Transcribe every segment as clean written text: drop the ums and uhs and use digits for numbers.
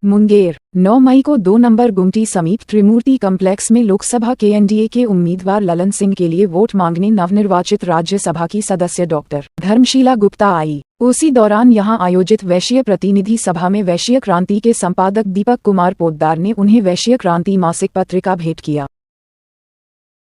मुंगेर 9 मई को 2 नंबर गुमटी समीप त्रिमूर्ति कम्प्लेक्स में लोकसभा के एनडीए के उम्मीदवार ललन सिंह के लिए वोट मांगने नवनिर्वाचित राज्यसभा की सदस्य डॉक्टर धर्मशीला गुप्ता आई। उसी दौरान यहां आयोजित वैश्य प्रतिनिधि सभा में वैश्य क्रांति के संपादक दीपक कुमार पोद्दार ने उन्हें वैश्य क्रांति मासिक पत्रिका भेंट किया।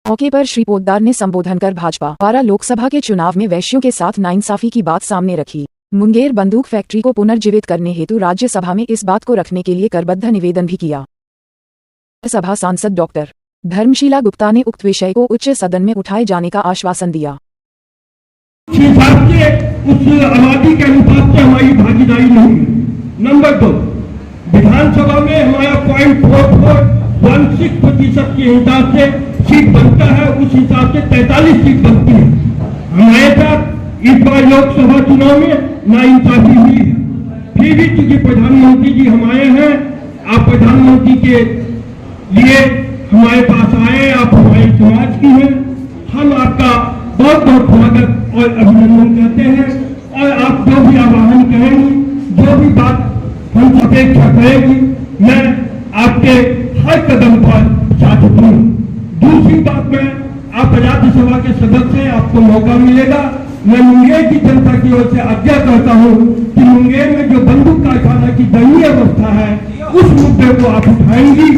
मौके पर श्री पोद्दार ने संबोधन कर भाजपा द्वारा लोकसभा के चुनाव में वैश्यों के साथ नाइंसाफी की बात सामने रखी। मुंगेर बंदूक फैक्ट्री को पुनर्जीवित करने हेतु राज्यसभा में इस बात को रखने के लिए करबद्ध निवेदन भी किया। सभा सांसद डॉक्टर धर्मशीला गुप्ता ने उक्त विषय को उच्च सदन में उठाए जाने का आश्वासन दिया। उस आबादी के अनुपात से हमारी भागीदारी नहीं है। नंबर 2, विधानसभा में हमारा 0.4416% के हिसाब से सीट बनता है, उस हिसाब से 43 सीट बनती है। हमारे साथ इस बार लोकसभा चुनाव में नाइंसाफी हुई है। फिर भी चूंकि प्रधानमंत्री जी हमारे हैं, आप प्रधानमंत्री के लिए हमारे पास आए, आप हमारे समाज की हैं, हम आपका बहुत बहुत स्वागत और अभिनंदन करते हैं। और आप जो भी आह्वान करेंगी, जो भी बात हम अपेक्षा करेगी, मैं आपके हर कदम पर साथ दूंगा। दूसरी बात में, आप राज्यसभा के सदस्य हैं, आपको मौका मिलेगा। मैं मुंगेर की जनता की ओर से आज्ञा करता हूं कि मुंगेर में जो बंदूक कारखाना की दयनीय अवस्था है, उस मुद्दे को आप उठाएंगी।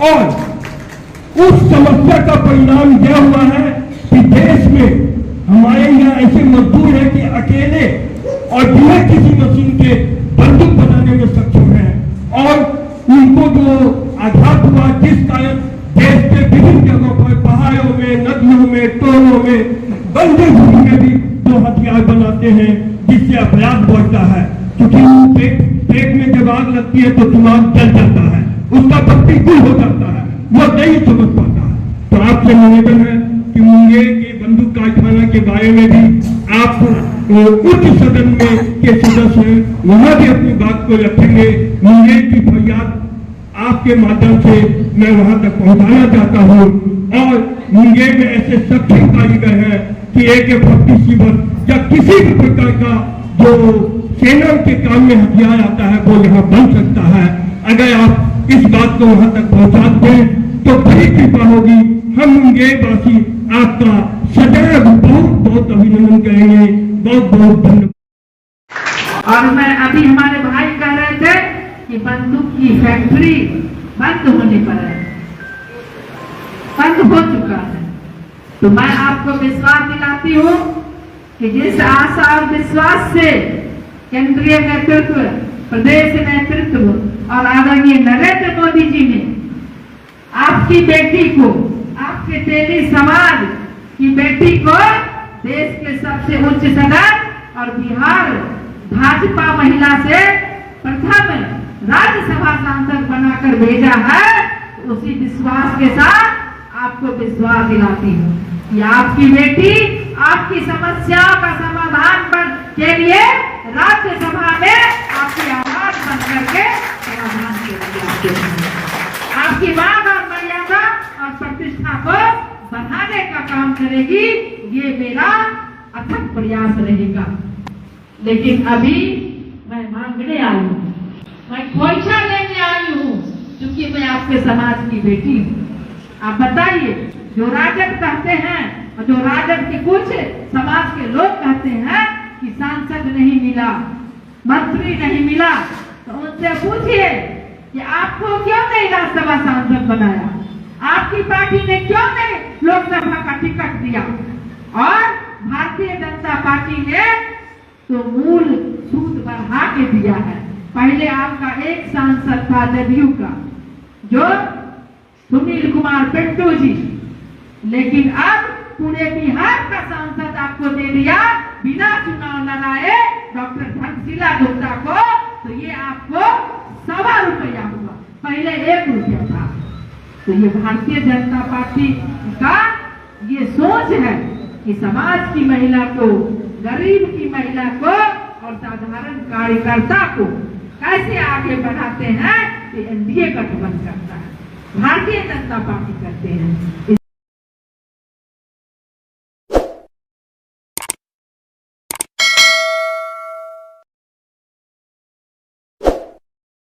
और उस समस्या का परिणाम यह हुआ है कि देश में हमारे यहाँ ऐसे मजदूर हैं कि अकेले और बिना किसी मशीन के बंदूक बनाने में सक्षम हैं। और उनको जो आघात हुआ, जिस कारण देश के विभिन्न जगहों पर, पहाड़ों में, नदियों में, टोलों में, बंजर भूमि में भी तो हथियार बनाते हैं, जिससे अपराध बढ़ता है। क्योंकि पेट में जब आग लगती है तो दिमाग जल जाता है, उसका बत्ती गुल हो जाता है, वो नहीं समझ पाता है। तो आपसे निवेदन है कि मुंगेर के बंदूक कारखाना के बारे में भी आप उच्च सदन में के सदस्य हैं, वहां भी अपनी बात को रखेंगे। मुंगेर की फरियाद आपके माध्यम से मैं वहां तक पहुंचाना चाहता हूं। और मुंगेर में ऐसे सक्षम कारीगर हैं कि AK-47 या किसी भी प्रकार का जो सेना के काम में हथियार आता है वो यहाँ बन सकता है। अगर आप इस बात को वहां तक पहुंचा दें तो बड़ी कृपा होगी। हम मुंगेर वासी आपका सदैव बहुत बहुत अभिनंदन करेंगे। बहुत बहुत धन्यवाद। और मैं अभी हमारे भाई कह रहे थे कि बंदूक की फैक्ट्री बंद होने पर है, बंद हो चुका है। तो मैं आपको विश्वास दिलाती हूँ कि जिस आशा और विश्वास से केंद्रीय नेतृत्व, प्रदेश नेतृत्व और आदरणीय नरेंद्र मोदी जी ने आपकी बेटी को, आपके तेली समाज की बेटी को देश के सबसे उच्च सदन और बिहार भाजपा महिला से प्रथम राज्यसभा सांसद बनाकर भेजा है, उसी विश्वास के साथ आपको विश्वास दिलाती हूँ कि आपकी बेटी आपकी समस्याओं का समाधान के लिए राज्यसभा में आपकी आवाज बन करके समाधान के लिए आपकी मांग और मर्यादा और प्रतिष्ठा को बढ़ाने का काम करेगी। ये मेरा अथक प्रयास रहेगा। लेकिन अभी मैं मांगने आई हूँ, मैं खोइछा लेने आई हूँ, क्योंकि मैं आपके समाज की बेटी हूँ। आप बताइए, जो राजद कहते हैं और जो राजद के कुछ समाज के लोग कहते हैं कि सांसद नहीं मिला, मंत्री नहीं मिला, तो उनसे पूछिए कि आपको क्यों नहीं राज्यसभा सांसद बनाया, आपकी पार्टी ने क्यों नहीं लोकसभा का टिकट दिया। और भारतीय जनता पार्टी ने तो मूल सूद बढ़ा के दिया है। पहले आपका एक सांसद था जदयू का, जो सुनील कुमार पिंटू जी, लेकिन अब पूरे बिहार का सांसद आपको दे दिया बिना चुनाव लड़ाए डॉक्टर धर्मशीला गुप्ता को। तो ये आपको ₹1.25 हुआ, पहले ₹1 था। तो ये भारतीय जनता पार्टी का ये सोच है कि समाज की महिला को, गरीब की महिला को और साधारण कार्यकर्ता को कैसे आगे बढ़ाते हैं, ये एनडीए गठबंधन करता है, भारतीय जनता पार्टी करते हैं।